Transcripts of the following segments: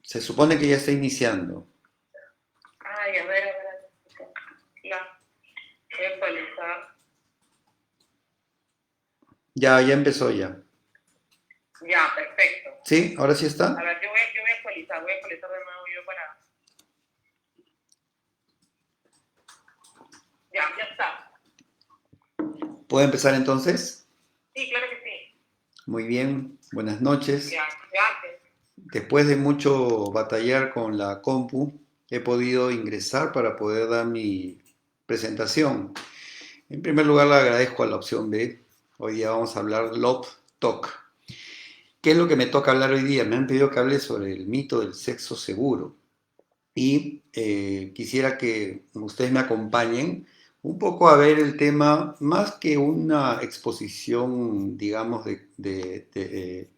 Se supone que ya está iniciando. Ay, a ver. Ya, voy a actualizar. Ya empezó ya. Ya, perfecto. ¿Sí? ¿Ahora sí A está? ver, yo voy a actualizar de nuevo yo para... Ya está. ¿Puedo empezar entonces? Sí, claro que sí. Muy bien, buenas noches. Ya, gracias. Después de mucho batallar con la compu, he podido ingresar para poder dar mi presentación. En primer lugar, le agradezco a la opción B. Hoy día vamos a hablar Love Talk. ¿Qué es lo que me toca hablar hoy día? Me han pedido que hable sobre el mito del sexo seguro. Y quisiera que ustedes me acompañen un poco a ver el tema, más que una exposición, digamos, de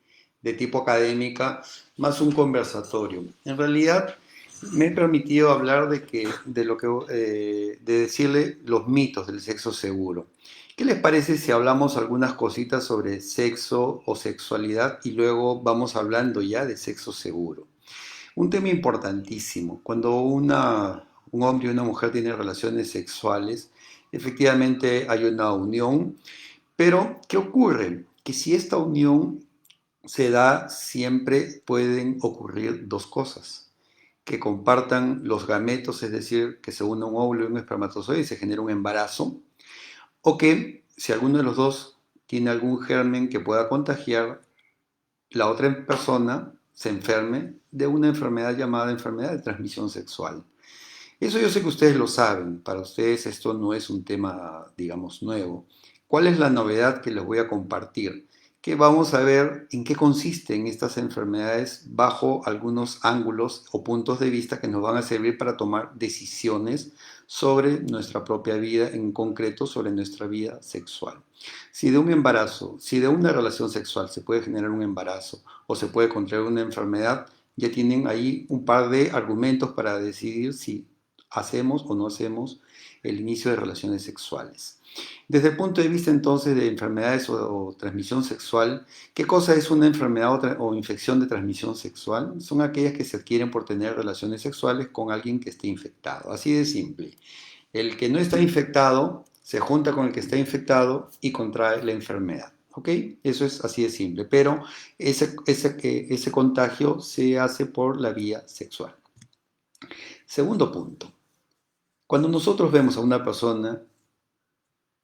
tipo académica, más un conversatorio. En realidad, me he permitido hablar de decirle los mitos del sexo seguro. ¿Qué les parece si hablamos algunas cositas sobre sexo o sexualidad y luego vamos hablando ya de sexo seguro? Un tema importantísimo. Cuando un hombre y una mujer tienen relaciones sexuales, efectivamente hay una unión, pero ¿qué ocurre? Que si esta unión se da, siempre pueden ocurrir dos cosas. Que compartan los gametos, es decir, que se una un óvulo y un espermatozoide y se genera un embarazo, o que si alguno de los dos tiene algún germen que pueda contagiar, la otra persona se enferme de una enfermedad llamada enfermedad de transmisión sexual. Eso yo sé que ustedes lo saben, para ustedes esto no es un tema, digamos, nuevo. ¿Cuál es la novedad que les voy a compartir? Que vamos a ver en qué consisten estas enfermedades bajo algunos ángulos o puntos de vista que nos van a servir para tomar decisiones sobre nuestra propia vida, en concreto sobre nuestra vida sexual. Si de un embarazo, si de una relación sexual se puede generar un embarazo o se puede contraer una enfermedad, ya tienen ahí un par de argumentos para decidir si hacemos o no hacemos el inicio de relaciones sexuales. Desde el punto de vista entonces de enfermedades o transmisión sexual, ¿qué cosa es una enfermedad o infección de transmisión sexual? Son aquellas que se adquieren por tener relaciones sexuales con alguien que esté infectado. Así de simple. El que no está infectado se junta con el que está infectado y contrae la enfermedad. ¿Ok? Eso es así de simple. Pero ese contagio se hace por la vía sexual. Segundo punto. Cuando nosotros vemos a una persona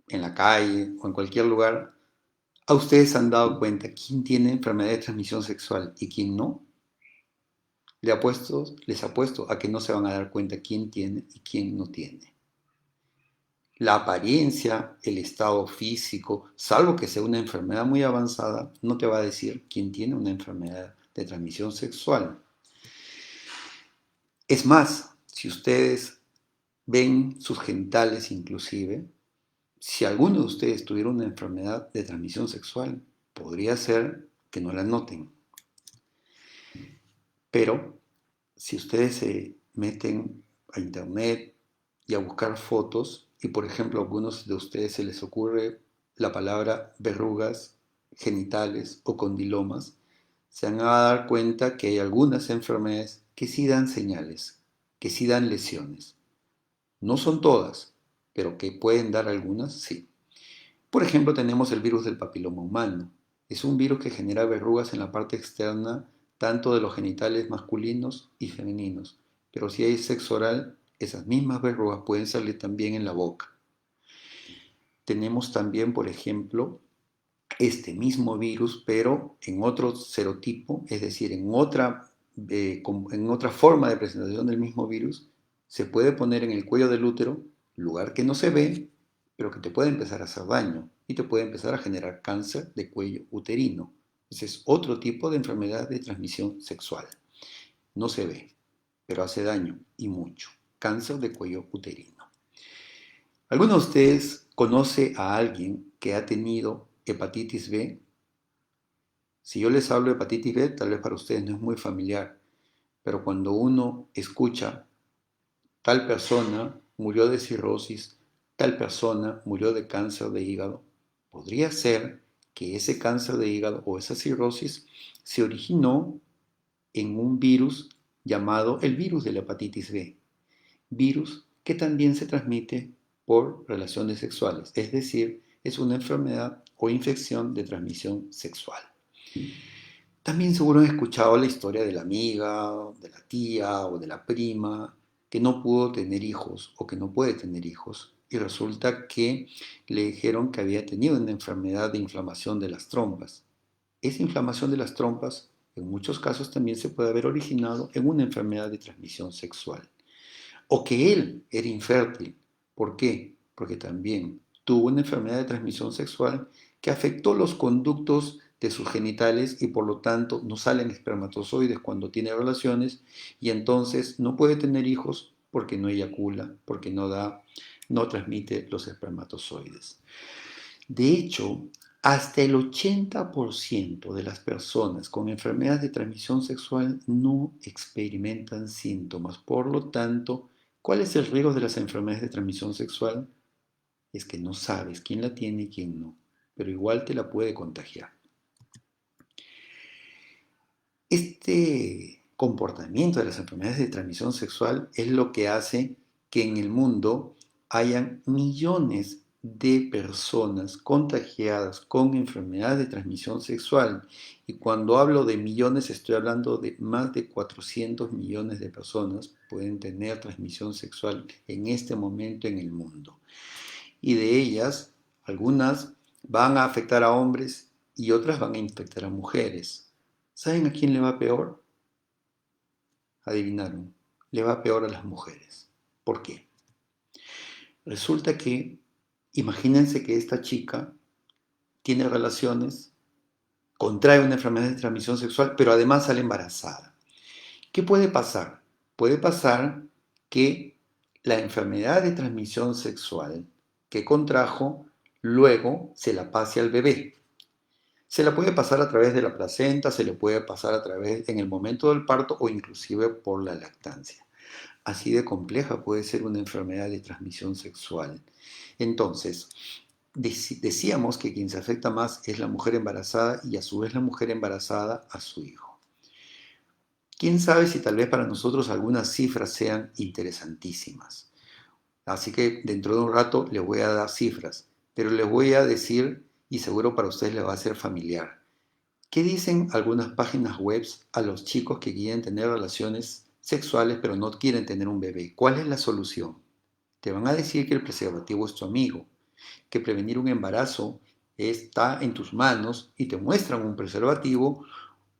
en la calle o en cualquier lugar, ¿a ustedes han dado cuenta quién tiene enfermedad de transmisión sexual y quién no? Les apuesto a que no se van a dar cuenta quién tiene y quién no tiene. La apariencia, el estado físico, salvo que sea una enfermedad muy avanzada, no te va a decir quién tiene una enfermedad de transmisión sexual. Es más, si ustedes ven sus genitales inclusive, si alguno de ustedes tuviera una enfermedad de transmisión sexual, podría ser que no la noten. Pero si ustedes se meten a internet y a buscar fotos, y por ejemplo a algunos de ustedes se les ocurre la palabra verrugas genitales o condilomas, se van a dar cuenta que hay algunas enfermedades que sí dan señales, que sí dan lesiones. No son todas, pero que pueden dar algunas, sí. Por ejemplo, tenemos el virus del papiloma humano. Es un virus que genera verrugas en la parte externa tanto de los genitales masculinos y femeninos. Pero si hay sexo oral, esas mismas verrugas pueden salir también en la boca. Tenemos también, por ejemplo, este mismo virus, pero en otro serotipo, es decir, en otra forma de presentación del mismo virus, se puede poner en el cuello del útero, lugar que no se ve, pero que te puede empezar a hacer daño y te puede empezar a generar cáncer de cuello uterino. Ese es otro tipo de enfermedad de transmisión sexual. No se ve, pero hace daño y mucho. Cáncer de cuello uterino. ¿Alguno de ustedes conoce a alguien que ha tenido hepatitis B? Si yo les hablo de hepatitis B, tal vez para ustedes no es muy familiar, pero cuando uno escucha tal persona murió de cirrosis, tal persona murió de cáncer de hígado, podría ser que ese cáncer de hígado o esa cirrosis se originó en un virus llamado el virus de la hepatitis B, virus que también se transmite por relaciones sexuales, es decir, es una enfermedad o infección de transmisión sexual. También seguro han escuchado la historia de la amiga, de la tía o de la prima que no pudo tener hijos o que no puede tener hijos y resulta que le dijeron que había tenido una enfermedad de inflamación de las trompas. Esa inflamación de las trompas en muchos casos también se puede haber originado en una enfermedad de transmisión sexual. O que él era infértil. ¿Por qué? Porque también tuvo una enfermedad de transmisión sexual que afectó los conductos de sus genitales y por lo tanto no salen espermatozoides cuando tiene relaciones y entonces no puede tener hijos porque no eyacula, porque no transmite los espermatozoides. De hecho, hasta el 80% de las personas con enfermedades de transmisión sexual no experimentan síntomas. Por lo tanto, ¿cuál es el riesgo de las enfermedades de transmisión sexual? Es que no sabes quién la tiene y quién no, pero igual te la puede contagiar. Este comportamiento de las enfermedades de transmisión sexual es lo que hace que en el mundo hayan millones de personas contagiadas con enfermedades de transmisión sexual. Y cuando hablo de millones, estoy hablando de más de 400 millones de personas pueden tener transmisión sexual en este momento en el mundo. Y de ellas, algunas van a afectar a hombres y otras van a infectar a mujeres. ¿Saben a quién le va peor? Adivinaron, le va peor a las mujeres. ¿Por qué? Resulta que, imagínense que esta chica tiene relaciones, contrae una enfermedad de transmisión sexual, pero además sale embarazada. ¿Qué puede pasar? Puede pasar que la enfermedad de transmisión sexual que contrajo luego se la pase al bebé. Se la puede pasar a través de la placenta, se le puede pasar a través en el momento del parto o inclusive por la lactancia. Así de compleja puede ser una enfermedad de transmisión sexual. Entonces, decíamos que quien se afecta más es la mujer embarazada y a su vez la mujer embarazada a su hijo. ¿Quién sabe si tal vez para nosotros algunas cifras sean interesantísimas? Así que dentro de un rato les voy a dar cifras, pero les voy a decir, y seguro para ustedes les va a ser familiar, ¿qué dicen algunas páginas web a los chicos que quieren tener relaciones sexuales pero no quieren tener un bebé? ¿Cuál es la solución? Te van a decir que el preservativo es tu amigo, que prevenir un embarazo está en tus manos y te muestran un preservativo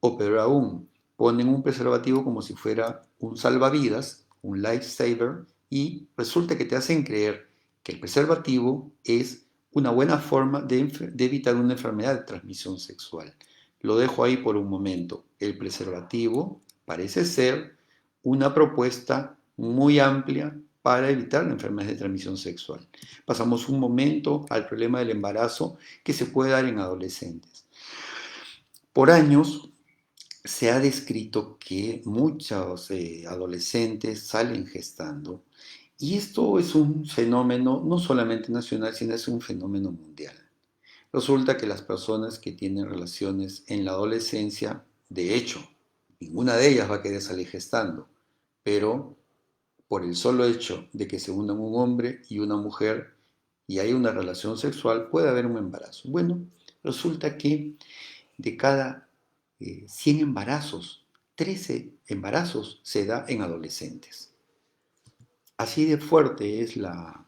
o peor aún, ponen un preservativo como si fuera un salvavidas, un lifesaver y resulta que te hacen creer que el preservativo es una buena forma de evitar una enfermedad de transmisión sexual. Lo dejo ahí por un momento. El preservativo parece ser una propuesta muy amplia para evitar la enfermedad de transmisión sexual. Pasamos un momento al problema del embarazo que se puede dar en adolescentes. Por años se ha descrito que muchos adolescentes salen gestando y esto es un fenómeno no solamente nacional, sino es un fenómeno mundial. Resulta que las personas que tienen relaciones en la adolescencia, de hecho, ninguna de ellas va a querer salir gestando, pero por el solo hecho de que se unan un hombre y una mujer y hay una relación sexual, puede haber un embarazo. Bueno, resulta que de cada 100 embarazos, 13 embarazos se da en adolescentes. Así de fuerte es la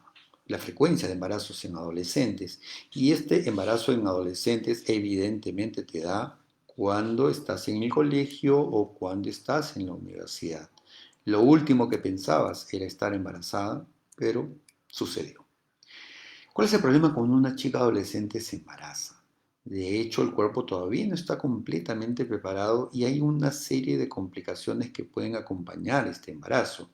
frecuencia de embarazos en adolescentes. Y este embarazo en adolescentes evidentemente te da cuando estás en el colegio o cuando estás en la universidad. Lo último que pensabas era estar embarazada, pero sucedió. ¿Cuál es el problema cuando una chica adolescente se embaraza? De hecho, el cuerpo todavía no está completamente preparado y hay una serie de complicaciones que pueden acompañar este embarazo.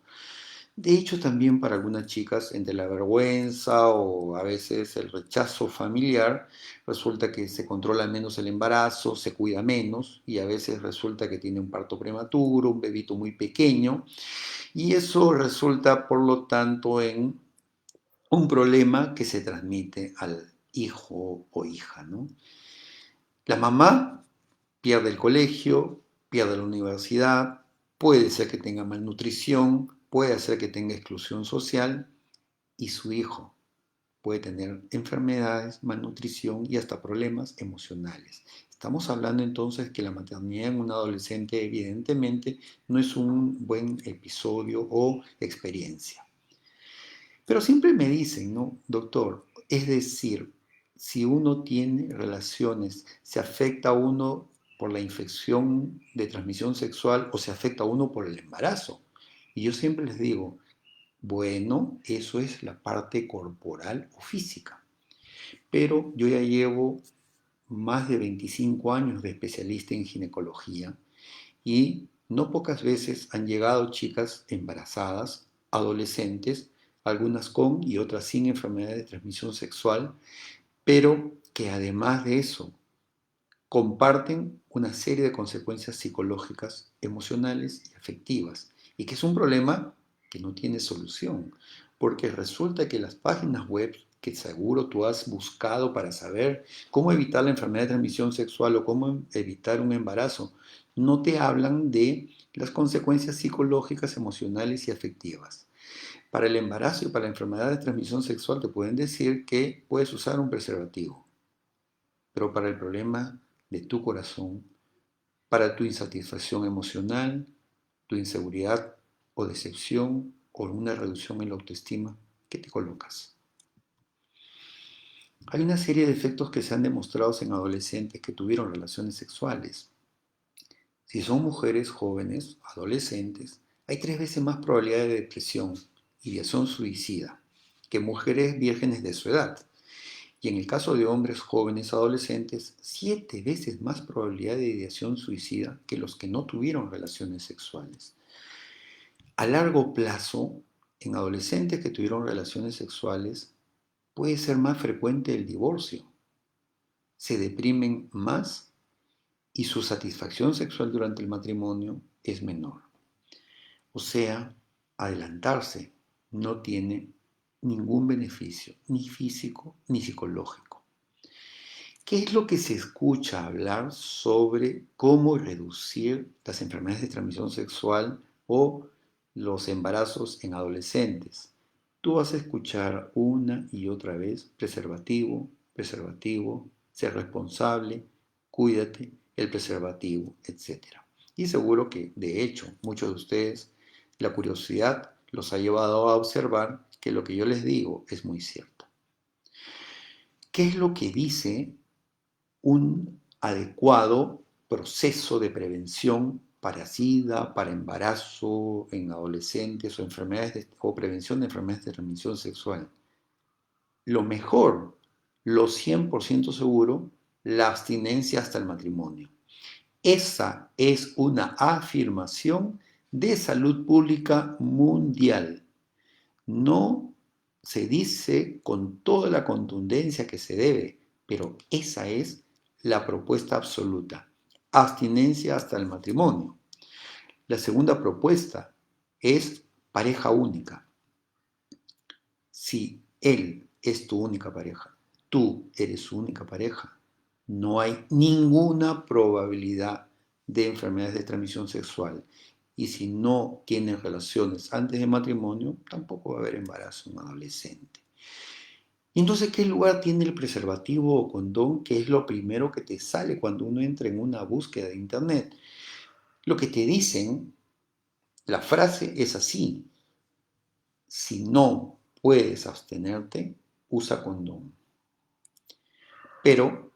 De hecho, también para algunas chicas, entre la vergüenza o a veces el rechazo familiar, resulta que se controla menos el embarazo, se cuida menos y a veces resulta que tiene un parto prematuro, un bebito muy pequeño y eso resulta, por lo tanto, en un problema que se transmite al hijo o hija, ¿no? La mamá pierde el colegio, pierde la universidad, puede ser que tenga malnutrición, puede ser que tenga exclusión social y su hijo puede tener enfermedades, malnutrición y hasta problemas emocionales. Estamos hablando entonces que la maternidad en un adolescente evidentemente no es un buen episodio o experiencia. Pero siempre me dicen, ¿no, doctor? Es decir, si uno tiene relaciones, ¿se afecta a uno por la infección de transmisión sexual o se afecta a uno por el embarazo? Y yo siempre les digo, bueno, eso es la parte corporal o física. Pero yo ya llevo más de 25 años de especialista en ginecología y no pocas veces han llegado chicas embarazadas, adolescentes, algunas con y otras sin enfermedad de transmisión sexual, pero que además de eso comparten una serie de consecuencias psicológicas, emocionales y afectivas, y que es un problema que no tiene solución, porque resulta que las páginas web que seguro tú has buscado para saber cómo evitar la enfermedad de transmisión sexual o cómo evitar un embarazo, no te hablan de las consecuencias psicológicas, emocionales y afectivas. Para el embarazo y para la enfermedad de transmisión sexual te pueden decir que puedes usar un preservativo, pero para el problema de tu corazón, para tu insatisfacción emocional, tu inseguridad o decepción o una reducción en la autoestima, ¿qué te colocas? Hay una serie de efectos que se han demostrado en adolescentes que tuvieron relaciones sexuales. Si son mujeres jóvenes, adolescentes, hay 3 veces más probabilidad de depresión, ideación suicida, que mujeres vírgenes de su edad. Y en el caso de hombres jóvenes adolescentes, 7 veces más probabilidad de ideación suicida que los que no tuvieron relaciones sexuales. A largo plazo, en adolescentes que tuvieron relaciones sexuales, puede ser más frecuente el divorcio. Se deprimen más y su satisfacción sexual durante el matrimonio es menor. O sea, adelantarse no tiene ningún beneficio, ni físico ni psicológico. ¿Qué es lo que se escucha hablar sobre cómo reducir las enfermedades de transmisión sexual o los embarazos en adolescentes? Tú vas a escuchar una y otra vez preservativo, preservativo, ser responsable, cuídate, el preservativo, etc. Y seguro que, de hecho, muchos de ustedes, la curiosidad los ha llevado a observar que lo que yo les digo es muy cierto. ¿Qué es lo que dice un adecuado proceso de prevención para SIDA, para embarazo en adolescentes o o prevención de enfermedades de transmisión sexual? Lo mejor, lo 100% seguro, la abstinencia hasta el matrimonio. Esa es una afirmación de salud pública mundial. No se dice con toda la contundencia que se debe, pero esa es la propuesta absoluta. Abstinencia hasta el matrimonio. La segunda propuesta es pareja única. Si él es tu única pareja, tú eres su única pareja, no hay ninguna probabilidad de enfermedades de transmisión sexual. Y si no tienes relaciones antes de matrimonio, tampoco va a haber embarazo en un adolescente. Y entonces, ¿qué lugar tiene el preservativo o condón? Que es lo primero que te sale cuando uno entra en una búsqueda de internet. Lo que te dicen, la frase es así: si no puedes abstenerte, usa condón. Pero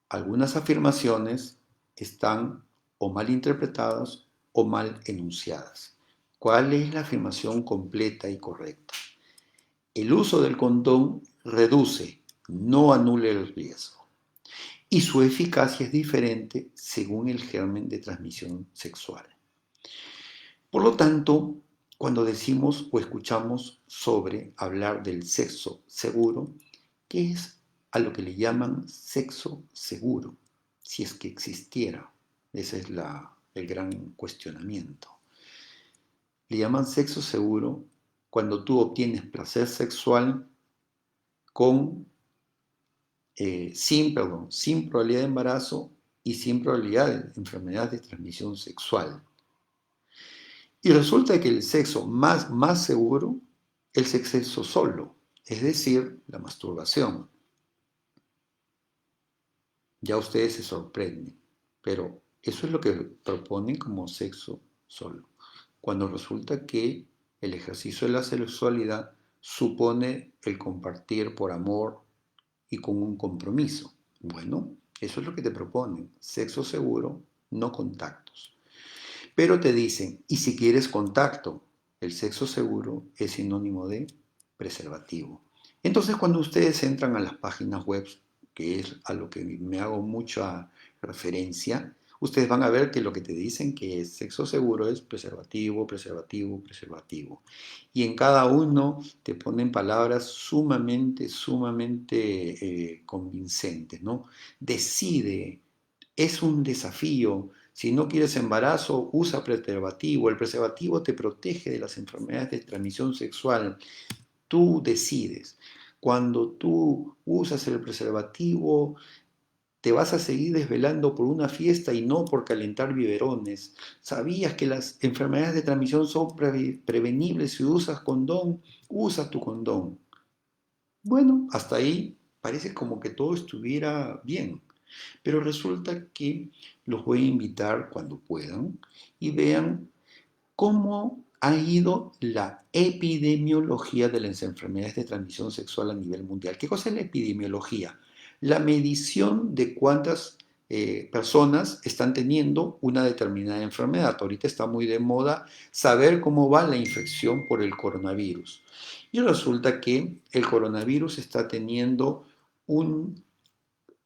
algunas afirmaciones están o mal interpretadas o mal enunciadas. ¿Cuál es la afirmación completa y correcta? El uso del condón reduce, no anula el riesgo. Y su eficacia es diferente según el germen de transmisión sexual. Por lo tanto, cuando decimos o escuchamos sobre hablar del sexo seguro, ¿qué es a lo que le llaman sexo seguro? Si es que existiera. Ese es el gran cuestionamiento. Le llaman sexo seguro cuando tú obtienes placer sexual sin probabilidad de embarazo y sin probabilidad de enfermedad de transmisión sexual. Y resulta que el sexo más seguro es el sexo solo, es decir, la masturbación. Ya ustedes se sorprenden, pero eso es lo que proponen como sexo solo. Cuando resulta que el ejercicio de la sexualidad supone el compartir por amor y con un compromiso. Bueno, eso es lo que te proponen, sexo seguro, no contactos. Pero te dicen, y si quieres contacto, el sexo seguro es sinónimo de preservativo. Entonces, cuando ustedes entran a las páginas web, que es a lo que me hago mucha referencia, ustedes van a ver que lo que te dicen que es sexo seguro es preservativo, preservativo, preservativo. Y en cada uno te ponen palabras sumamente convincentes, ¿no? Decide, es un desafío. Si no quieres embarazo, usa preservativo. El preservativo te protege de las enfermedades de transmisión sexual. Tú decides. Cuando tú usas el preservativo, te vas a seguir desvelando por una fiesta y no por calentar biberones. ¿Sabías que las enfermedades de transmisión son prevenibles si usas condón? Usa tu condón. Bueno, hasta ahí parece como que todo estuviera bien. Pero resulta que los voy a invitar cuando puedan y vean cómo ha ido la epidemiología de las enfermedades de transmisión sexual a nivel mundial. ¿Qué cosa es la epidemiología? La medición de cuántas personas están teniendo una determinada enfermedad. Ahorita está muy de moda saber cómo va la infección por el coronavirus. Y resulta que el coronavirus está teniendo un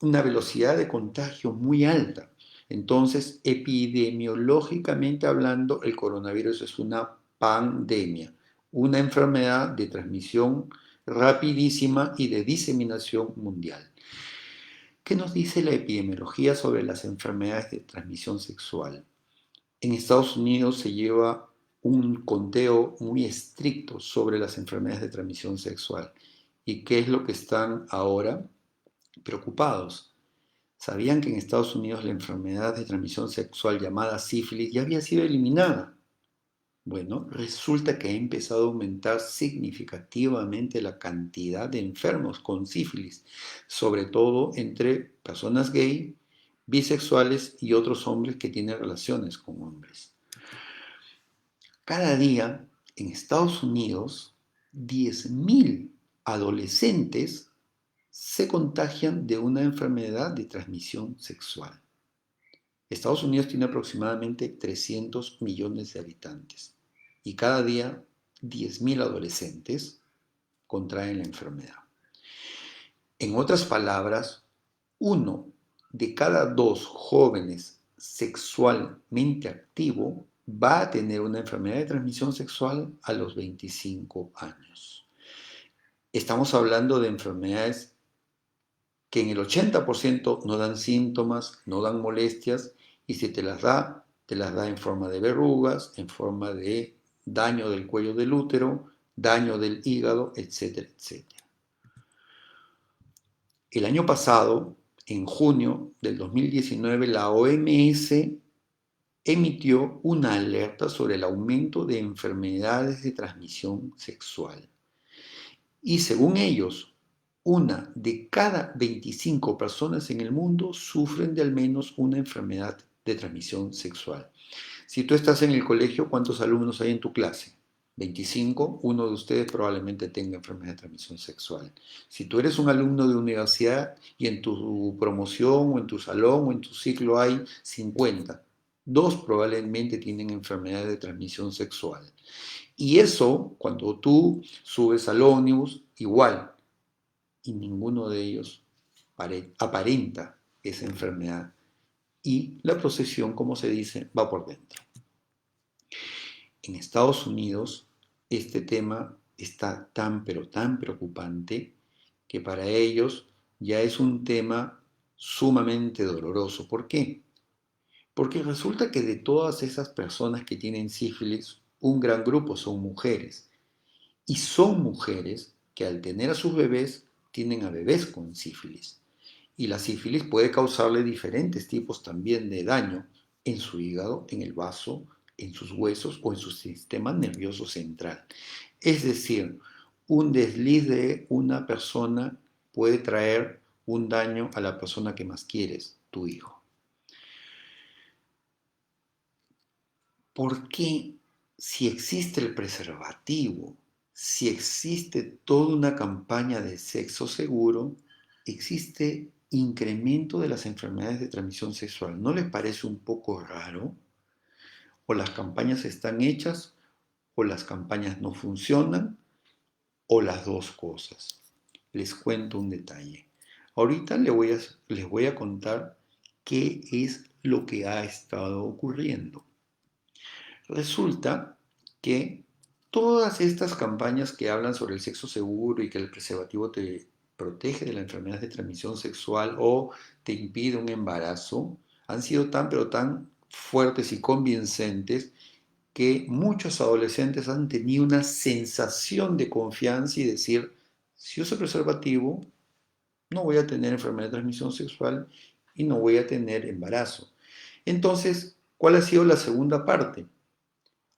una velocidad de contagio muy alta. Entonces, epidemiológicamente hablando, el coronavirus es una pandemia, una enfermedad de transmisión rapidísima y de diseminación mundial. ¿Qué nos dice la epidemiología sobre las enfermedades de transmisión sexual? En Estados Unidos se lleva un conteo muy estricto sobre las enfermedades de transmisión sexual. ¿Y qué es lo que están ahora preocupados? ¿Sabían que en Estados Unidos la enfermedad de transmisión sexual llamada sífilis ya había sido eliminada? Bueno, resulta que ha empezado a aumentar significativamente la cantidad de enfermos con sífilis, sobre todo entre personas gay, bisexuales y otros hombres que tienen relaciones con hombres. Cada día en Estados Unidos, 10.000 adolescentes se contagian de una enfermedad de transmisión sexual. Estados Unidos tiene aproximadamente 300 millones de habitantes y cada día 10.000 adolescentes contraen la enfermedad. En otras palabras, uno de cada dos jóvenes sexualmente activo va a tener una enfermedad de transmisión sexual a los 25 años. Estamos hablando de enfermedades que en el 80% no dan síntomas, no dan molestias, y si te las da en forma de verrugas, en forma de daño del cuello del útero, daño del hígado, etcétera, etcétera. El año pasado, en junio del 2019, la OMS emitió una alerta sobre el aumento de enfermedades de transmisión sexual. Y según ellos, una de cada 25 personas en el mundo sufren de al menos una enfermedad de transmisión sexual. Si tú estás en el colegio, ¿cuántos alumnos hay en tu clase? 25, uno de ustedes probablemente tenga enfermedad de transmisión sexual. Si tú eres un alumno de universidad y en tu promoción o en tu salón o en tu ciclo hay 50, dos probablemente tienen enfermedad de transmisión sexual. Y eso, cuando tú subes al ómnibus, igual, y ninguno de ellos aparenta esa enfermedad. Y la procesión, como se dice, va por dentro. En Estados Unidos, este tema está tan, pero tan preocupante que para ellos ya es un tema sumamente doloroso. ¿Por qué? Porque resulta que de todas esas personas que tienen sífilis, un gran grupo son mujeres. Y son mujeres que al tener a sus bebés, tienen a bebés con sífilis. Y la sífilis puede causarle diferentes tipos también de daño en su hígado, en el vaso, en sus huesos o en su sistema nervioso central. Es decir, un desliz de una persona puede traer un daño a la persona que más quieres, tu hijo. ¿Por qué si existe el preservativo, si existe toda una campaña de sexo seguro, existe incremento de las enfermedades de transmisión sexual? ¿No les parece un poco raro? O las campañas están hechas, o las campañas no funcionan, o las dos cosas. Les cuento un detalle. Ahorita les voy a contar qué es lo que ha estado ocurriendo. Resulta que todas estas campañas que hablan sobre el sexo seguro y que el preservativo te protege de la enfermedad de transmisión sexual o te impide un embarazo, han sido tan pero tan fuertes y convincentes que muchos adolescentes han tenido una sensación de confianza y decir, si uso preservativo, no voy a tener enfermedad de transmisión sexual y no voy a tener embarazo. Entonces, ¿cuál ha sido la segunda parte?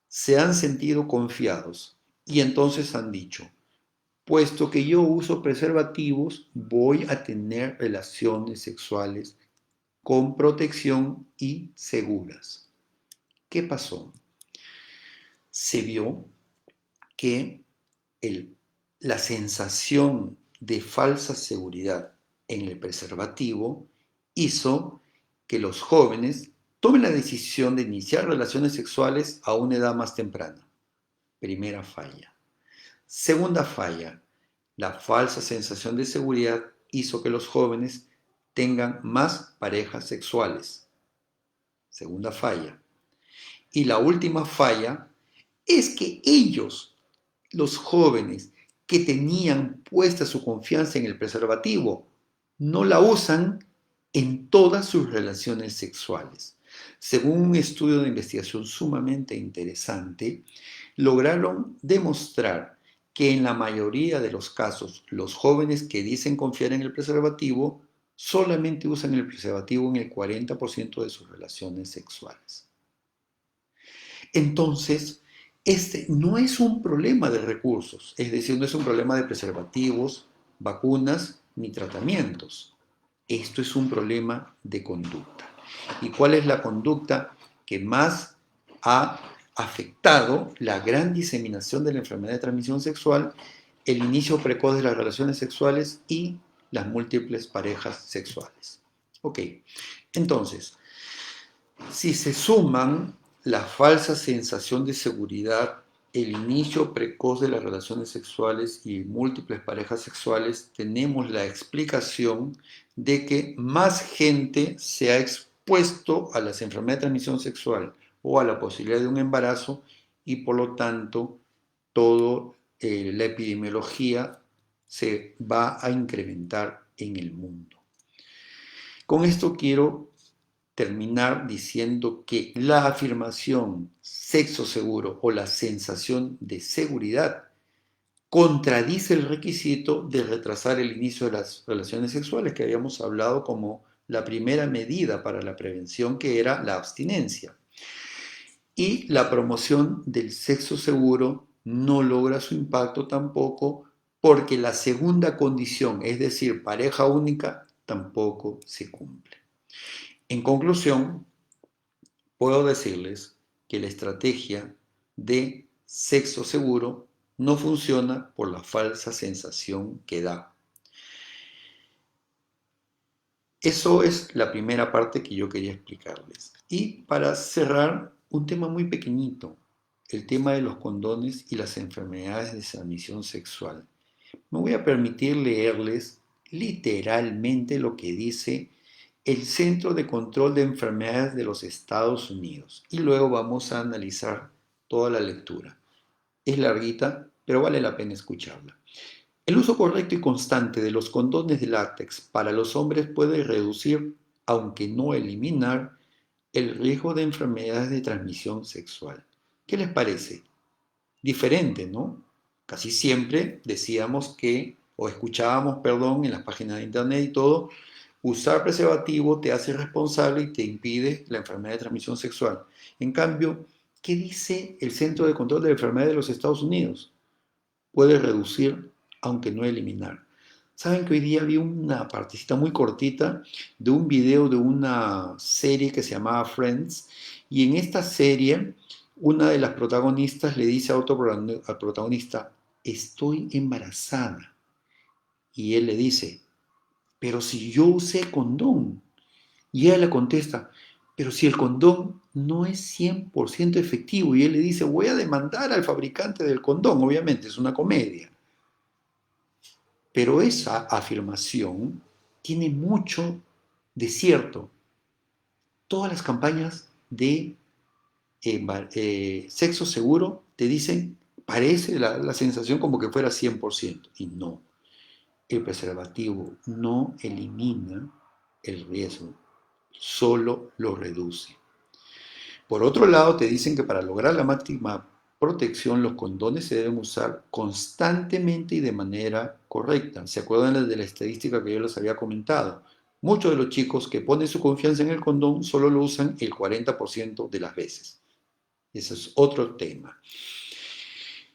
Se han sentido confiados y entonces han dicho, puesto que yo uso preservativos, voy a tener relaciones sexuales con protección y seguras. ¿Qué pasó? Se vio que la sensación de falsa seguridad en el preservativo hizo que los jóvenes tomen la decisión de iniciar relaciones sexuales a una edad más temprana. Primera falla. Segunda falla, la falsa sensación de seguridad hizo que los jóvenes tengan más parejas sexuales. Segunda falla. Y la última falla es que ellos, los jóvenes que tenían puesta su confianza en el preservativo, no la usan en todas sus relaciones sexuales. Según un estudio de investigación sumamente interesante, lograron demostrar que en la mayoría de los casos, los jóvenes que dicen confiar en el preservativo solamente usan el preservativo en el 40% de sus relaciones sexuales. Entonces, este no es un problema de recursos, es decir, no es un problema de preservativos, vacunas ni tratamientos. Esto es un problema de conducta. ¿Y cuál es la conducta que más ha afectado la gran diseminación de la enfermedad de transmisión sexual, el inicio precoz de las relaciones sexuales y las múltiples parejas sexuales? Ok, entonces, si se suman la falsa sensación de seguridad, el inicio precoz de las relaciones sexuales y múltiples parejas sexuales, tenemos la explicación de que más gente se ha expuesto a las enfermedades de transmisión sexual o a la posibilidad de un embarazo y por lo tanto toda la epidemiología se va a incrementar en el mundo. Con esto quiero terminar diciendo que la afirmación sexo seguro o la sensación de seguridad contradice el requisito de retrasar el inicio de las relaciones sexuales que habíamos hablado como la primera medida para la prevención, que era la abstinencia. Y la promoción del sexo seguro no logra su impacto tampoco porque la segunda condición, es decir, pareja única, tampoco se cumple. En conclusión, puedo decirles que la estrategia de sexo seguro no funciona por la falsa sensación que da. Eso es la primera parte que yo quería explicarles. Y para cerrar, un tema muy pequeñito, el tema de los condones y las enfermedades de transmisión sexual. Me voy a permitir leerles literalmente lo que dice el Centro de Control de Enfermedades de los Estados Unidos y luego vamos a analizar toda la lectura. Es larguita, pero vale la pena escucharla. El uso correcto y constante de los condones de látex para los hombres puede reducir, aunque no eliminar, el riesgo de enfermedades de transmisión sexual. ¿Qué les parece? Diferente, ¿no? Casi siempre decíamos que, o escuchábamos, perdón, en las páginas de internet y todo, usar preservativo te hace responsable y te impide la enfermedad de transmisión sexual. En cambio, ¿Qué dice el Centro de Control de la Enfermedad de los Estados Unidos? Puede reducir, aunque no eliminar. Saben que hoy día vi una partecita muy cortita de un video de una serie que se llamaba Friends, y en esta serie una de las protagonistas le dice a otro al protagonista, estoy embarazada. Y él le dice, pero si yo usé condón. Y ella le contesta, pero si el condón no es 100% efectivo. Y él le dice, voy a demandar al fabricante del condón. Obviamente es una comedia. Pero esa afirmación tiene mucho de cierto. Todas las campañas de sexo seguro te dicen, parece la sensación como que fuera 100%. Y no, el preservativo no elimina el riesgo, solo lo reduce. Por otro lado, te dicen que para lograr la máxima protección, los condones se deben usar constantemente y de manera correcta. ¿Se acuerdan de la estadística que yo les había comentado? Muchos de los chicos que ponen su confianza en el condón solo lo usan el 40% de las veces. Ese es otro tema.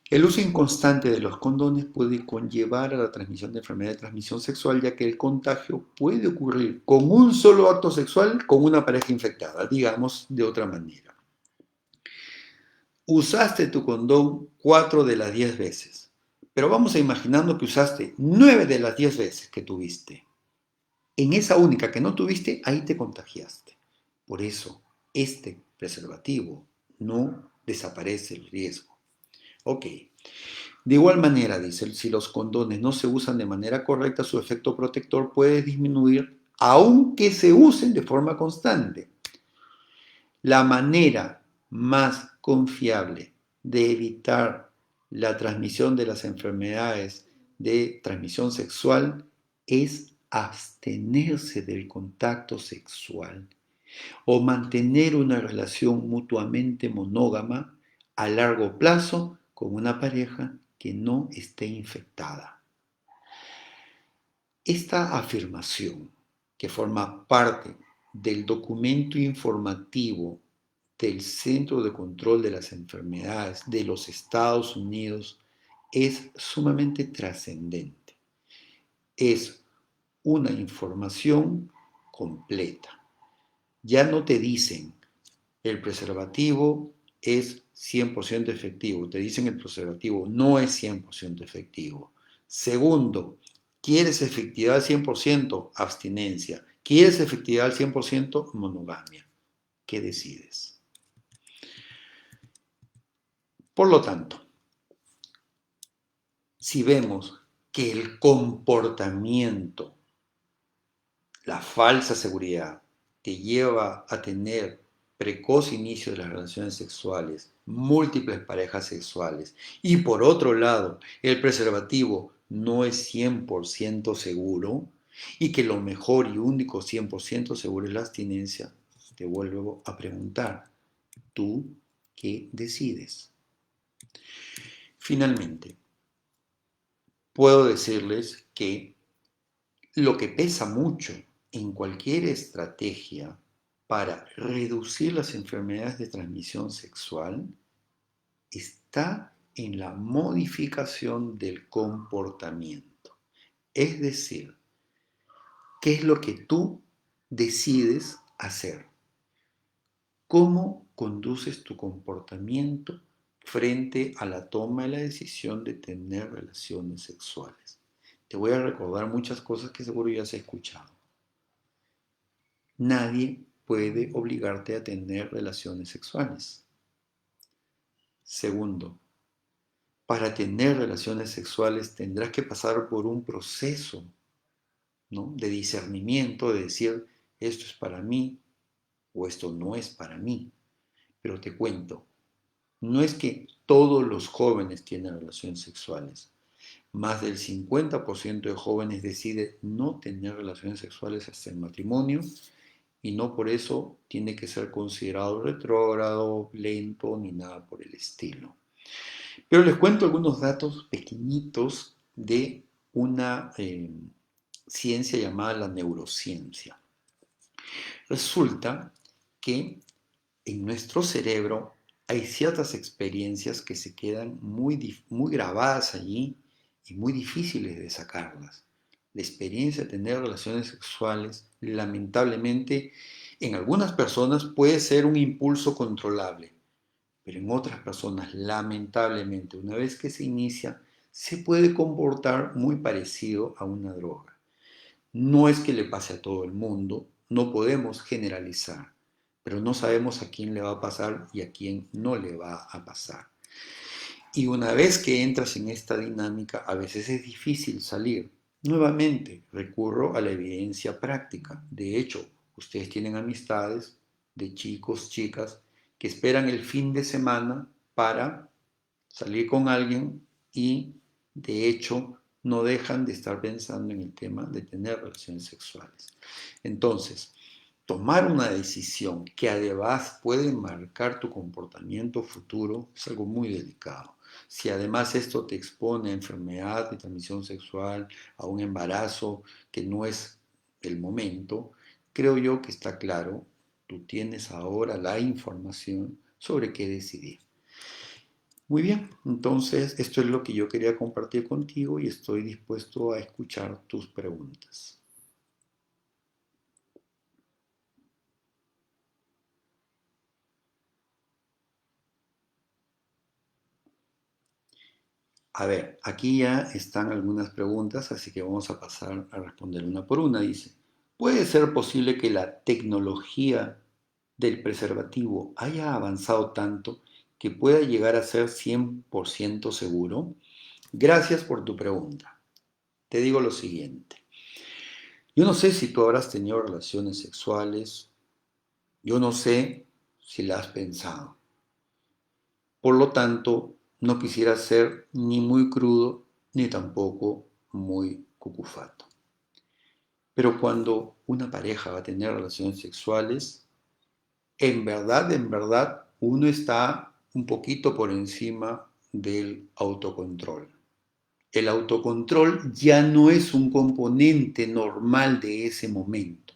El uso inconstante de los condones puede conllevar a la transmisión de enfermedad de transmisión sexual, ya que el contagio puede ocurrir con un solo acto sexual con una pareja infectada, digamos de otra manera. Usaste tu condón 4 de las 10 veces, pero vamos a imaginando que usaste 9 de las 10 veces que tuviste. En esa única que no tuviste, ahí te contagiaste. Por eso, este preservativo no desaparece el riesgo. Ok. De igual manera, dice, si los condones no se usan de manera correcta, su efecto protector puede disminuir aunque se usen de forma constante. La manera más confiable de evitar la transmisión de las enfermedades de transmisión sexual es abstenerse del contacto sexual o mantener una relación mutuamente monógama a largo plazo con una pareja que no esté infectada. Esta afirmación, que forma parte del documento informativo del Centro de Control de las Enfermedades de los Estados Unidos, es sumamente trascendente. Es una información completa. Ya no te dicen el preservativo es 100% efectivo, te dicen el preservativo no es 100% efectivo. Segundo, ¿quieres efectividad al 100%? Abstinencia. ¿Quieres efectividad al 100%? Monogamia. ¿Qué decides? Por lo tanto, si vemos que el comportamiento, la falsa seguridad, te lleva a tener precoz inicio de las relaciones sexuales, múltiples parejas sexuales, y por otro lado, el preservativo no es 100% seguro, y que lo mejor y único 100% seguro es la abstinencia, te vuelvo a preguntar, ¿tú qué decides? Finalmente, puedo decirles que lo que pesa mucho en cualquier estrategia para reducir las enfermedades de transmisión sexual está en la modificación del comportamiento. Es decir, ¿qué es lo que tú decides hacer? ¿Cómo conduces tu comportamiento frente a la toma de la decisión de tener relaciones sexuales? Te voy a recordar muchas cosas que seguro ya has escuchado. Nadie puede obligarte a tener relaciones sexuales. Segundo, para tener relaciones sexuales tendrás que pasar por un proceso, ¿no?, de discernimiento, de decir, esto es para mí o esto no es para mí. Pero te cuento, no es que todos los jóvenes tienen relaciones sexuales. Más del 50% de jóvenes decide no tener relaciones sexuales hasta el matrimonio, y no por eso tiene que ser considerado retrógrado, lento, ni nada por el estilo. Pero les cuento algunos datos pequeñitos de una ciencia llamada la neurociencia. Resulta que en nuestro cerebro hay ciertas experiencias que se quedan muy grabadas allí y muy difíciles de sacarlas. La experiencia de tener relaciones sexuales, lamentablemente, en algunas personas puede ser un impulso controlable, pero en otras personas, lamentablemente, una vez que se inicia, se puede comportar muy parecido a una droga. No es que le pase a todo el mundo, no podemos generalizar, pero no sabemos a quién le va a pasar y a quién no le va a pasar. Y una vez que entras en esta dinámica, a veces es difícil salir. Nuevamente, recurro a la evidencia práctica. De hecho, ustedes tienen amistades de chicos, chicas, que esperan el fin de semana para salir con alguien y, de hecho, no dejan de estar pensando en el tema de tener relaciones sexuales. Entonces, tomar una decisión que además puede marcar tu comportamiento futuro es algo muy delicado. Si además esto te expone a enfermedad de transmisión sexual, a un embarazo que no es el momento, creo yo que está claro, tú tienes ahora la información sobre qué decidir. Muy bien, entonces esto es lo que yo quería compartir contigo y estoy dispuesto a escuchar tus preguntas. A ver, aquí ya están algunas preguntas, así que vamos a pasar a responder una por una. Dice, ¿puede ser posible que la tecnología del preservativo haya avanzado tanto que pueda llegar a ser 100% seguro? Gracias por tu pregunta. Te digo lo siguiente. Yo no sé si tú habrás tenido relaciones sexuales, yo no sé si la has pensado. Por lo tanto, no quisiera ser ni muy crudo ni tampoco muy cucufato. Pero cuando una pareja va a tener relaciones sexuales, en verdad, uno está un poquito por encima del autocontrol. El autocontrol ya no es un componente normal de ese momento.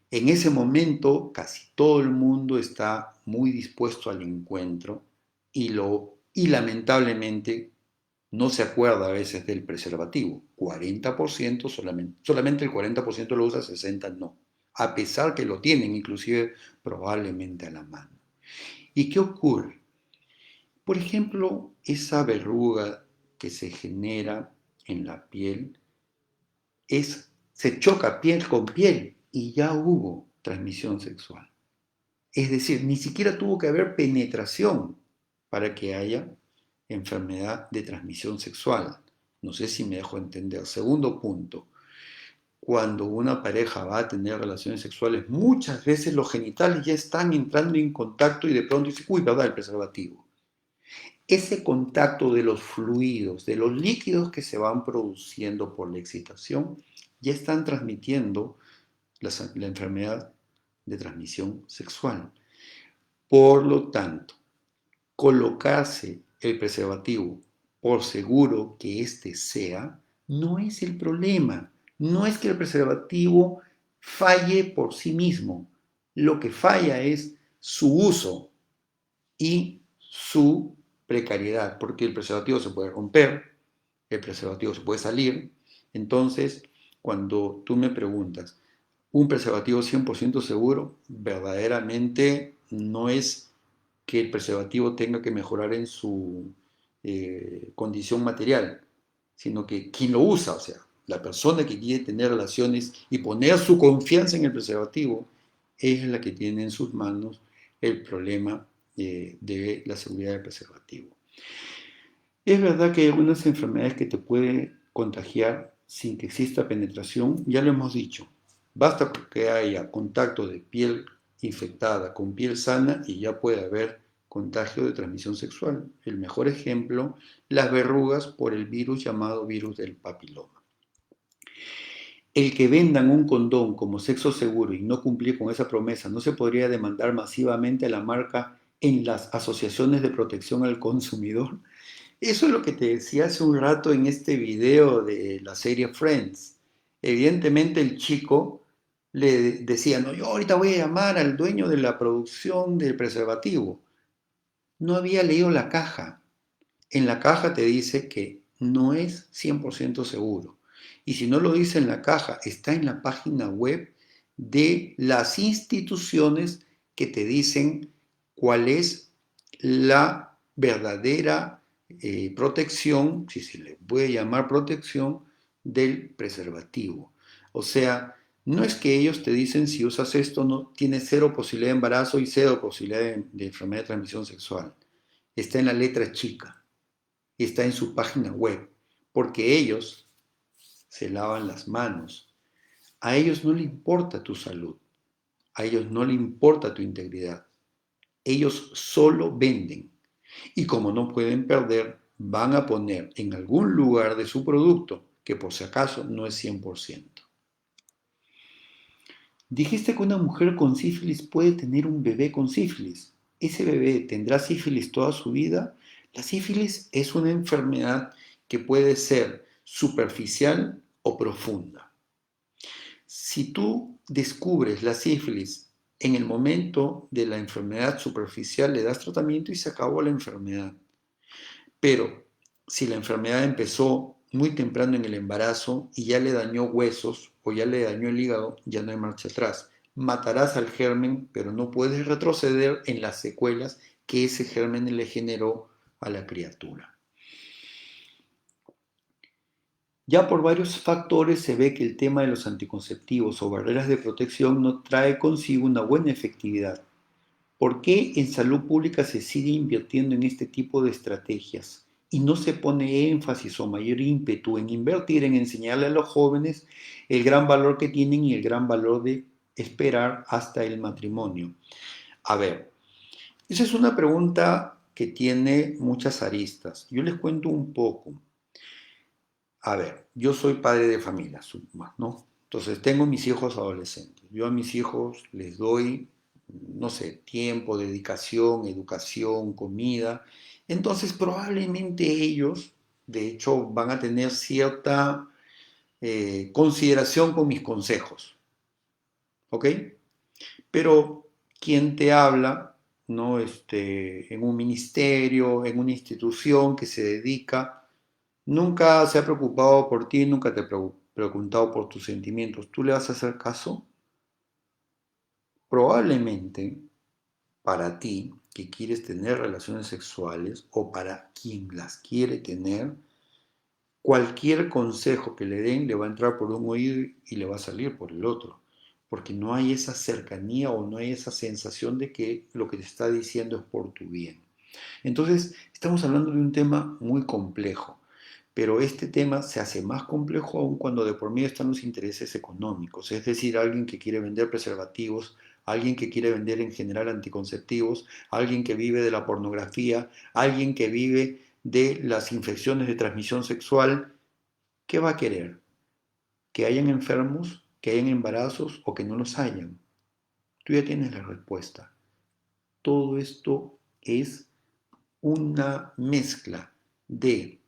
En ese momento casi todo el mundo está muy dispuesto al encuentro y lamentablemente no se acuerda a veces del preservativo. 40% solamente el 40% lo usa, 60% no. A pesar que lo tienen inclusive probablemente a la mano. ¿Y qué ocurre? Por ejemplo, esa verruga que se genera en la piel se choca piel con piel y ya hubo transmisión sexual. Es decir, ni siquiera tuvo que haber penetración para que haya enfermedad de transmisión sexual. No sé si me dejo entender. Segundo punto, cuando una pareja va a tener relaciones sexuales, muchas veces los genitales ya están entrando en contacto y de pronto dice, uy, ¿verdad? El preservativo. Ese contacto de los fluidos, de los líquidos que se van produciendo por la excitación, ya están transmitiendo la enfermedad de transmisión sexual. Por lo tanto, colocarse el preservativo, por seguro que éste sea, no es el problema. No es que el preservativo falle por sí mismo. Lo que falla es su uso y su precariedad, porque el preservativo se puede romper, el preservativo se puede salir. Entonces, cuando tú me preguntas, ¿un preservativo 100% seguro? Verdaderamente no es que el preservativo tenga que mejorar en su condición material, sino que quien lo usa, o sea, la persona que quiere tener relaciones y poner su confianza en el preservativo, es la que tiene en sus manos el problema de la seguridad del preservativo. Es verdad que hay algunas enfermedades que te pueden contagiar sin que exista penetración, ya lo hemos dicho. Basta que haya contacto de piel infectada con piel sana y ya puede haber contagio de transmisión sexual. El mejor ejemplo, las verrugas por el virus llamado virus del papiloma. El que vendan un condón como sexo seguro y no cumplir con esa promesa, ¿no se podría demandar masivamente a la marca en las asociaciones de protección al consumidor? Eso es lo que te decía hace un rato en este video de la serie Friends. Evidentemente el chico le decía, no, yo ahorita voy a llamar al dueño de la producción del preservativo. No había leído la caja. En la caja te dice que no es 100% seguro. Y si no lo dice en la caja, está en la página web de las instituciones que te dicen cuál es la verdadera protección, si se le puede llamar protección, del preservativo. O sea, no es que ellos te dicen si usas esto no tienes cero posibilidad de embarazo y cero posibilidad de enfermedad de transmisión sexual. Está en la letra chica, está en su página web, porque ellos se lavan las manos. A ellos no le importa tu salud, a ellos no le importa tu integridad. Ellos solo venden. Y como no pueden perder, van a poner en algún lugar de su producto, que por si acaso no es 100%. Dijiste que una mujer con sífilis puede tener un bebé con sífilis. ¿Ese bebé tendrá sífilis toda su vida? La sífilis es una enfermedad que puede ser superficial o profunda. Si tú descubres la sífilis en el momento de la enfermedad superficial, le das tratamiento y se acabó la enfermedad. Pero si la enfermedad empezó muy temprano en el embarazo y ya le dañó huesos o ya le dañó el hígado, ya no hay marcha atrás. Matarás al germen, pero no puedes retroceder en las secuelas que ese germen le generó a la criatura. Ya por varios factores se ve que el tema de los anticonceptivos o barreras de protección no trae consigo una buena efectividad. ¿Por qué en salud pública se sigue invirtiendo en este tipo de estrategias y no se pone énfasis o mayor ímpetu en invertir en enseñarle a los jóvenes el gran valor que tienen y el gran valor de esperar hasta el matrimonio? A ver, esa es una pregunta que tiene muchas aristas. Yo les cuento un poco. A ver, yo soy padre de familia, ¿no? Entonces tengo mis hijos adolescentes. Yo a mis hijos les doy, no sé, tiempo, dedicación, educación, comida. Entonces probablemente ellos, de hecho, van a tener cierta consideración con mis consejos, ¿ok? Pero quien te habla, ¿no? En un ministerio, en una institución que se dedica, nunca se ha preocupado por ti, nunca te ha preguntado por tus sentimientos. ¿Tú le vas a hacer caso? Probablemente para ti que quieres tener relaciones sexuales o para quien las quiere tener, cualquier consejo que le den le va a entrar por un oído y le va a salir por el otro, porque no hay esa cercanía o no hay esa sensación de que lo que te está diciendo es por tu bien. Entonces, estamos hablando de un tema muy complejo, pero este tema se hace más complejo aún cuando de por medio están los intereses económicos, es decir, alguien que quiere vender preservativos, alguien que quiere vender en general anticonceptivos, alguien que vive de la pornografía, alguien que vive de las infecciones de transmisión sexual. ¿Qué va a querer? ¿Que hayan enfermos, que hayan embarazos o que no los hayan? Tú ya tienes la respuesta. Todo esto es una mezcla de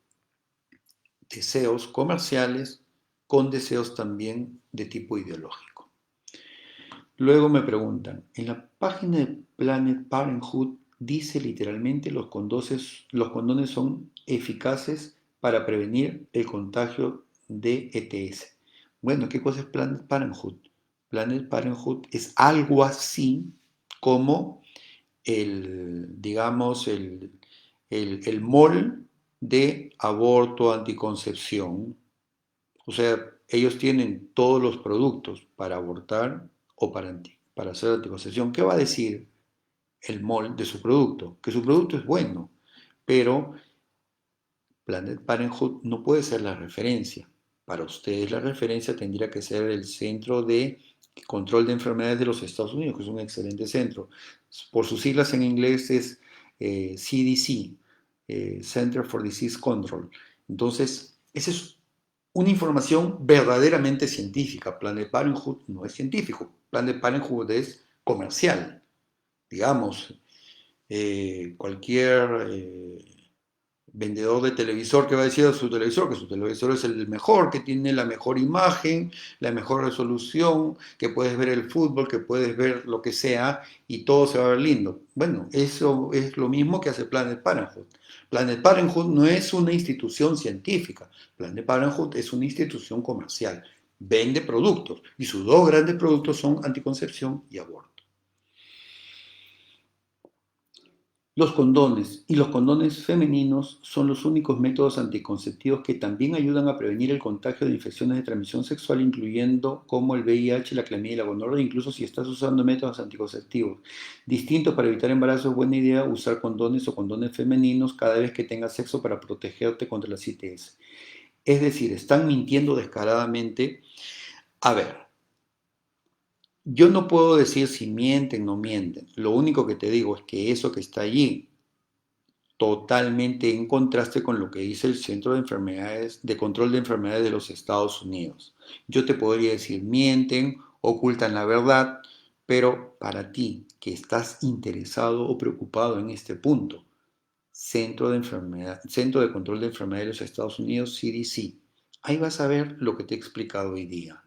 deseos comerciales con deseos también de tipo ideológico. Luego me preguntan, en la página de Planet Parenthood dice literalmente los condones son eficaces para prevenir el contagio de ETS. Bueno, ¿qué cosa es Planet Parenthood? Planet Parenthood es algo así como digamos, el mall de aborto, anticoncepción. O sea, ellos tienen todos los productos para abortar o para hacer anticoncepción. ¿Qué va a decir el mall de su producto? Que su producto es bueno, pero Planet Parenthood no puede ser la referencia. Para ustedes la referencia tendría que ser el Centro de Control de Enfermedades de los Estados Unidos, que es un excelente centro. Por sus siglas en inglés es CDC, Center for Disease Control. Entonces, esa es una información verdaderamente científica. Planet Parenthood no es científico. Planet Parenthood es comercial. Digamos, cualquier vendedor de televisor que va a decir a su televisor que su televisor es el mejor, que tiene la mejor imagen, la mejor resolución, que puedes ver el fútbol, que puedes ver lo que sea y todo se va a ver lindo. Bueno, eso es lo mismo que hace Planet Parenthood. Planet Parenthood no es una institución científica, Planet Parenthood es una institución comercial, vende productos y sus dos grandes productos son anticoncepción y aborto. Los condones y los condones femeninos son los únicos métodos anticonceptivos que también ayudan a prevenir el contagio de infecciones de transmisión sexual, incluyendo como el VIH, la clamidia y la gonorrea. Incluso si estás usando métodos anticonceptivos distintos para evitar embarazo, es buena idea usar condones o condones femeninos cada vez que tengas sexo para protegerte contra las ITS. Es decir, están mintiendo descaradamente. A ver, yo no puedo decir si mienten o no mienten. Lo único que te digo es que eso que está allí totalmente en contraste con lo que dice el Centro de Enfermedades, de Control de Enfermedades de los Estados Unidos. Yo te podría decir, mienten, ocultan la verdad, pero para ti que estás interesado o preocupado en este punto, Centro de Control de Enfermedades de los Estados Unidos, CDC, ahí vas a ver lo que te he explicado hoy día,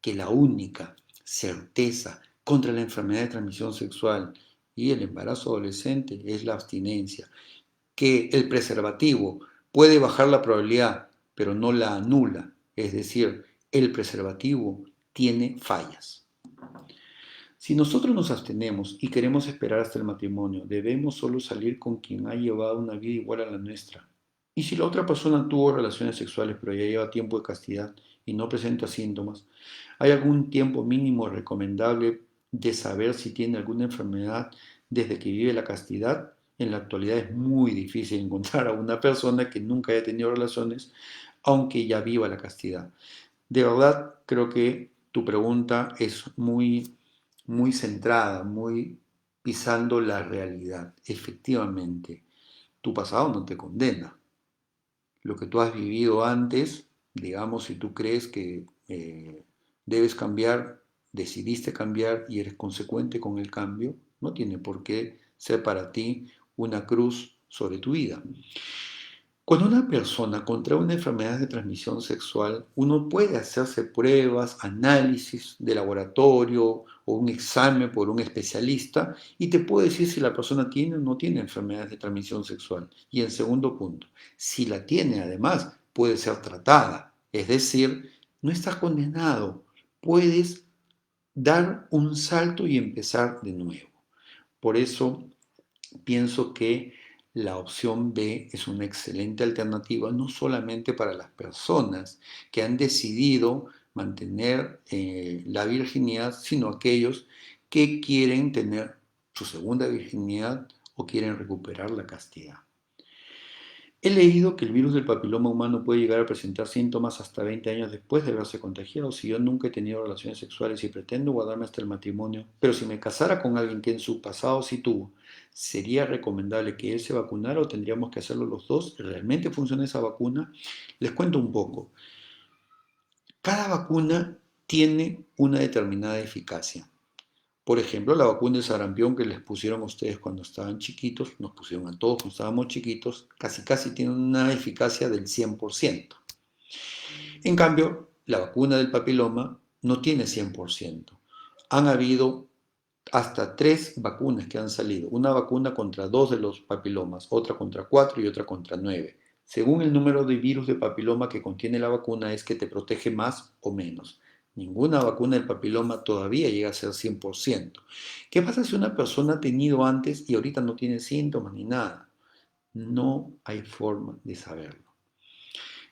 que la única certeza contra la enfermedad de transmisión sexual y el embarazo adolescente es la abstinencia, que el preservativo puede bajar la probabilidad, pero no la anula. Es decir, el preservativo tiene fallas. Si nosotros nos abstenemos y queremos esperar hasta el matrimonio, debemos solo salir con quien ha llevado una vida igual a la nuestra. Y si la otra persona tuvo relaciones sexuales pero ya lleva tiempo de castidad y no presenta síntomas, ¿hay algún tiempo mínimo recomendable de saber si tiene alguna enfermedad desde que vive la castidad? En la actualidad es muy difícil encontrar a una persona que nunca haya tenido relaciones, aunque ya viva la castidad. De verdad, creo que tu pregunta es muy centrada, muy pisando la realidad. Efectivamente, tu pasado no te condena. Lo que tú has vivido antes, digamos, si tú crees que debes cambiar, decidiste cambiar y eres consecuente con el cambio, no tiene por qué ser para ti una cruz sobre tu vida. Cuando una persona contrae una enfermedad de transmisión sexual, uno puede hacerse pruebas, análisis de laboratorio o un examen por un especialista y te puede decir si la persona tiene o no tiene enfermedades de transmisión sexual. Y en segundo punto, si la tiene además, puede ser tratada. Es decir, no estás condenado. Puedes dar un salto y empezar de nuevo. Por eso pienso que la opción B es una excelente alternativa, no solamente para las personas que han decidido mantener la virginidad, sino aquellos que quieren tener su segunda virginidad o quieren recuperar la castidad. He leído que el virus del papiloma humano puede llegar a presentar síntomas hasta 20 años después de haberse contagiado. Si yo nunca he tenido relaciones sexuales y pretendo guardarme hasta el matrimonio, pero si me casara con alguien que en su pasado sí tuvo, ¿sería recomendable que él se vacunara o tendríamos que hacerlo los dos? ¿Realmente funciona esa vacuna? Les cuento un poco. Cada vacuna tiene una determinada eficacia. Por ejemplo, la vacuna del sarampión que les pusieron a ustedes cuando estaban chiquitos, nos pusieron a todos cuando estábamos chiquitos, casi tiene una eficacia del 100%. En cambio, la vacuna del papiloma no tiene 100%. Han habido hasta 3 vacunas que han salido. Una vacuna contra 2 de los papilomas, otra contra 4 y otra contra 9. Según el número de virus de papiloma que contiene la vacuna es que te protege más o menos. Ninguna vacuna del papiloma todavía llega a ser 100%. ¿Qué pasa si una persona ha tenido antes y ahorita no tiene síntomas ni nada? No hay forma de saberlo.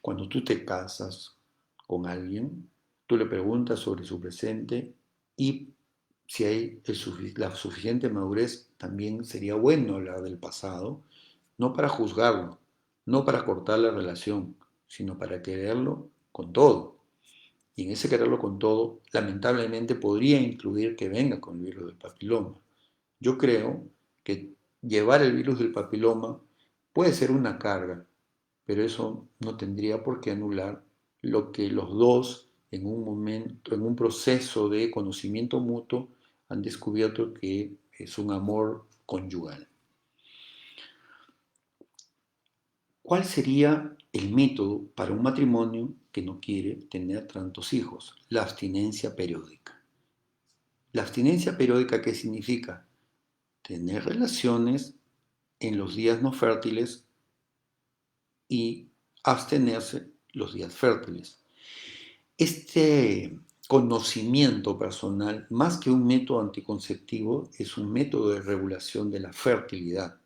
Cuando tú te casas con alguien, tú le preguntas sobre su presente y si hay la suficiente madurez, también sería bueno hablar del pasado, no para juzgarlo, no para cortar la relación, sino para quererlo con todo. Y en ese quererlo con todo, lamentablemente podría incluir que venga con el virus del papiloma. Yo creo que llevar el virus del papiloma puede ser una carga, pero eso no tendría por qué anular lo que los dos en un momento, en un proceso de conocimiento mutuo, han descubierto que es un amor conyugal. ¿Cuál sería el método para un matrimonio que no quiere tener tantos hijos? La abstinencia periódica. ¿La abstinencia periódica qué significa? Tener relaciones en los días no fértiles y abstenerse los días fértiles. Este conocimiento personal, más que un método anticonceptivo, es un método de regulación de la fertilidad.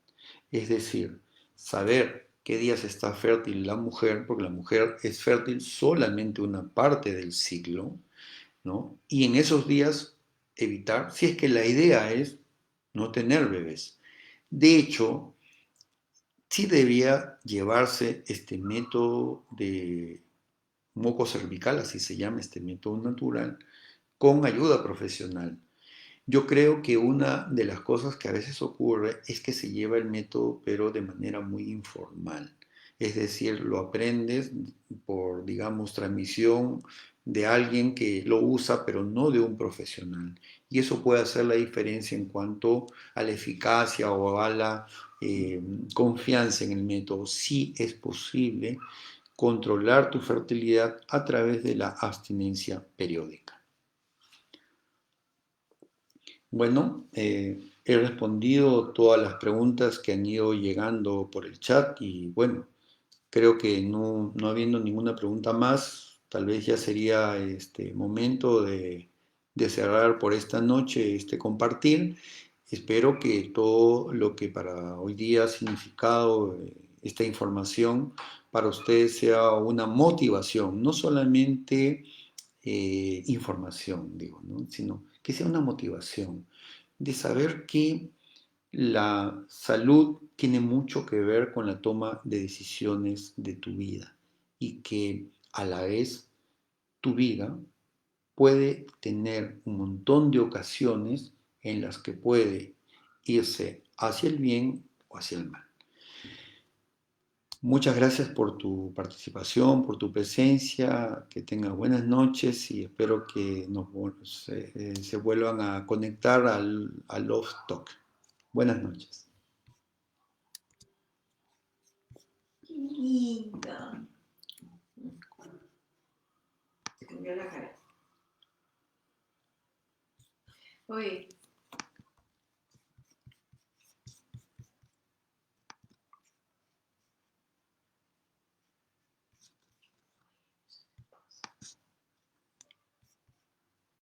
Es decir, saber qué días está fértil la mujer, porque la mujer es fértil solamente una parte del ciclo, ¿no? Y en esos días evitar, si es que la idea es no tener bebés. De hecho, sí debería llevarse este método de moco cervical, así se llama este método natural, con ayuda profesional. Yo creo que una de las cosas que a veces ocurre es que se lleva el método pero de manera muy informal. Es decir, lo aprendes por, digamos, transmisión de alguien que lo usa pero no de un profesional. Y eso puede hacer la diferencia en cuanto a la eficacia o a la confianza en el método. Sí es posible controlar tu fertilidad a través de la abstinencia periódica. Bueno, he respondido todas las preguntas que han ido llegando por el chat y bueno, creo que no habiendo ninguna pregunta más, tal vez ya sería este momento de cerrar por esta noche este compartir. Espero que todo lo que para hoy día ha significado esta información para ustedes sea una motivación, no solamente información, digo, ¿no? Sino que sea una motivación de saber que la salud tiene mucho que ver con la toma de decisiones de tu vida y que a la vez tu vida puede tener un montón de ocasiones en las que puede irse hacia el bien o hacia el mal. Muchas gracias por tu participación, por tu presencia, que tengas buenas noches y espero que se vuelvan a conectar al Love Talk. Buenas noches. Qué linda. Se cambió la cara. Oye.